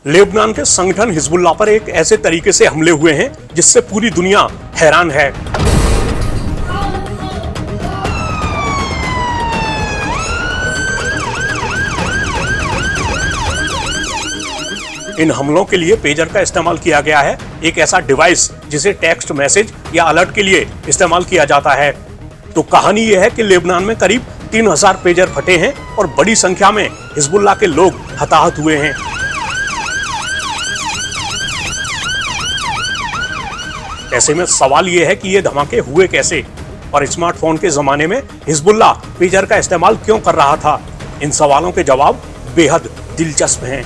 Lebanon के संगठन Hezbollah पर एक ऐसे तरीके से हमले हुए हैं जिससे पूरी दुनिया हैरान है। इन हमलों के लिए पेजर का इस्तेमाल किया गया है, एक ऐसा डिवाइस जिसे टेक्स्ट मैसेज या अलर्ट के लिए इस्तेमाल किया जाता है। तो कहानी यह है कि लेबनान में करीब 3000 पेजर फटे हैं और बड़ी संख्या में हिजबुल्लाह के लोग हताहत हुए हैं। ऐसे में सवाल यह है कि ये धमाके हुए कैसे और स्मार्टफोन के जमाने में हिजबुल्लाह पेजर का इस्तेमाल क्यों कर रहा था। इन सवालों के जवाब बेहद दिलचस्प हैं।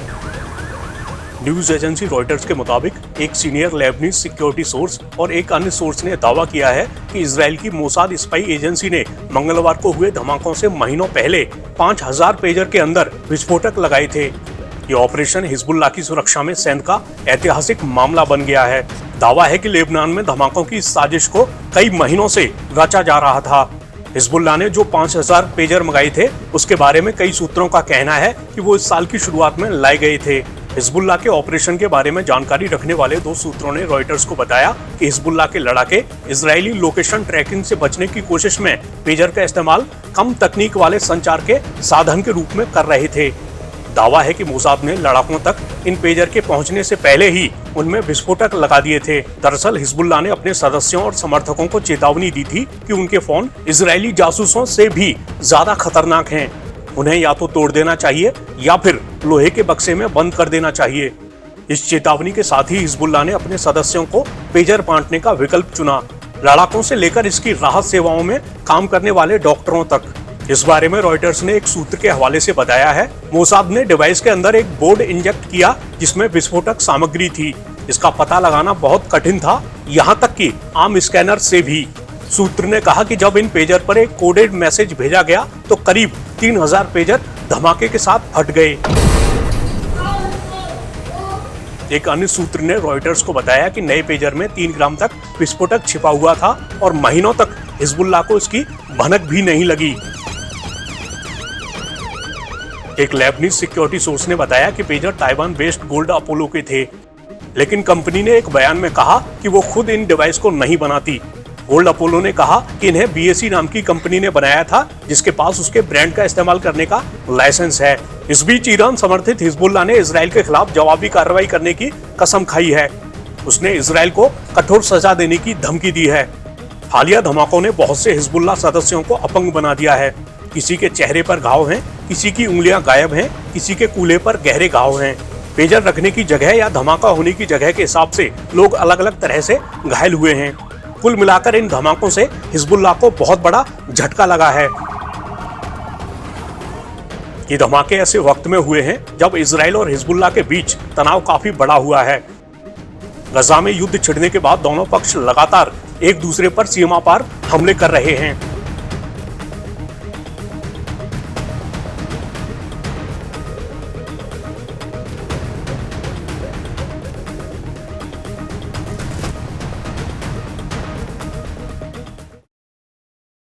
न्यूज एजेंसी रॉयटर्स के मुताबिक एक सीनियर लेबनीज सिक्योरिटी सोर्स और एक अन्य सोर्स ने दावा किया है कि इजराइल की मोसाद स्पाई एजेंसी ने मंगलवार को हुए धमाकों से महीनों पहले 5000 पेजर के अंदर विस्फोटक लगाए थे। ये ऑपरेशन हिजबुल्लाह की सुरक्षा में सैन्य का ऐतिहासिक मामला बन गया है। दावा है कि लेबनान में धमाकों की इस साजिश को कई महीनों से रचा जा रहा था। हिजबुल्लाह ने जो 5000 पेजर मंगाए थे उसके बारे में कई सूत्रों का कहना है कि वो इस साल की शुरुआत में लाए गए थे। हिजबुल्लाह के ऑपरेशन के बारे में जानकारी रखने वाले दो सूत्रों ने रॉयटर्स को बताया कि हिजबुल्लाह के लड़ाके इजरायली लोकेशन ट्रैकिंग से बचने की कोशिश में पेजर का इस्तेमाल कम तकनीक वाले संचार के साधन के रूप में कर रहे थे। दावा है कि मोसाद ने लड़ाकों तक इन पेजर के पहुंचने से पहले ही उनमें विस्फोटक लगा दिए थे। दरअसल हिजबुल्लाह ने अपने सदस्यों और समर्थकों को चेतावनी दी थी कि उनके फोन इजरायली जासूसों से भी ज्यादा खतरनाक हैं। उन्हें या तो तोड़ देना चाहिए या फिर लोहे के बक्से में बंद कर देना चाहिए। इस चेतावनी के साथ ही हिजबुल्लाह ने अपने सदस्यों को पेजर बांटने का विकल्प चुना, लड़ाकों से लेकर इसकी राहत सेवाओं में काम करने वाले डॉक्टरों तक। इस बारे में रॉयटर्स ने एक सूत्र के हवाले से बताया है, मोसाद ने डिवाइस के अंदर एक बोर्ड इंजेक्ट किया जिसमें विस्फोटक सामग्री थी। इसका पता लगाना बहुत कठिन था, यहाँ तक कि आम स्कैनर से भी। सूत्र ने कहा कि जब इन पेजर पर एक कोडेड मैसेज भेजा गया तो करीब 3000 पेजर धमाके के साथ फट गए। एक अन्य सूत्र ने रॉयटर्स को बताया कि नए पेजर में 3 ग्राम तक विस्फोटक छिपा हुआ था और महीनों तक हिजबुल्लाह को इसकी भनक भी नहीं लगी। एक लेबनीज सिक्योरिटी सोर्स ने बताया कि pager Taiwan based gold Apollo के थे, लेकिन कंपनी ने एक बयान में कहा कि वो खुद इन डिवाइस को नहीं बनाती। गोल्ड अपोलो ने कहा कि इन्हें BAC नाम की कंपनी ने बनाया था जिसके पास उसके ब्रांड का इस्तेमाल करने का लाइसेंस है। इस बीच ईरान समर्थित हिजबुल्लाह ने इजराइल के खिलाफ जवाबी कार्रवाई करने की कसम खाई है। उसने इजराइल को कठोर सजा देने की धमकी दी है। हालिया धमाकों ने बहुत से हिजबुल्लाह सदस्यों को अपंग बना दिया है। किसी के चेहरे पर घाव हैं, किसी की उंगलियां गायब हैं, किसी के कूल्हे पर गहरे घाव हैं। पेजर रखने की जगह या धमाका होने की जगह के हिसाब से लोग अलग अलग तरह से घायल हुए हैं। कुल मिलाकर इन धमाकों से हिजबुल्लाह को बहुत बड़ा झटका लगा है। ये धमाके ऐसे वक्त में हुए हैं जब इजराइल और हिजबुल्लाह के बीच तनाव काफी बड़ा हुआ है। गजा में युद्ध छिड़ने के बाद दोनों पक्ष लगातार एक दूसरे पर सीमा पार हमले कर रहे हैं।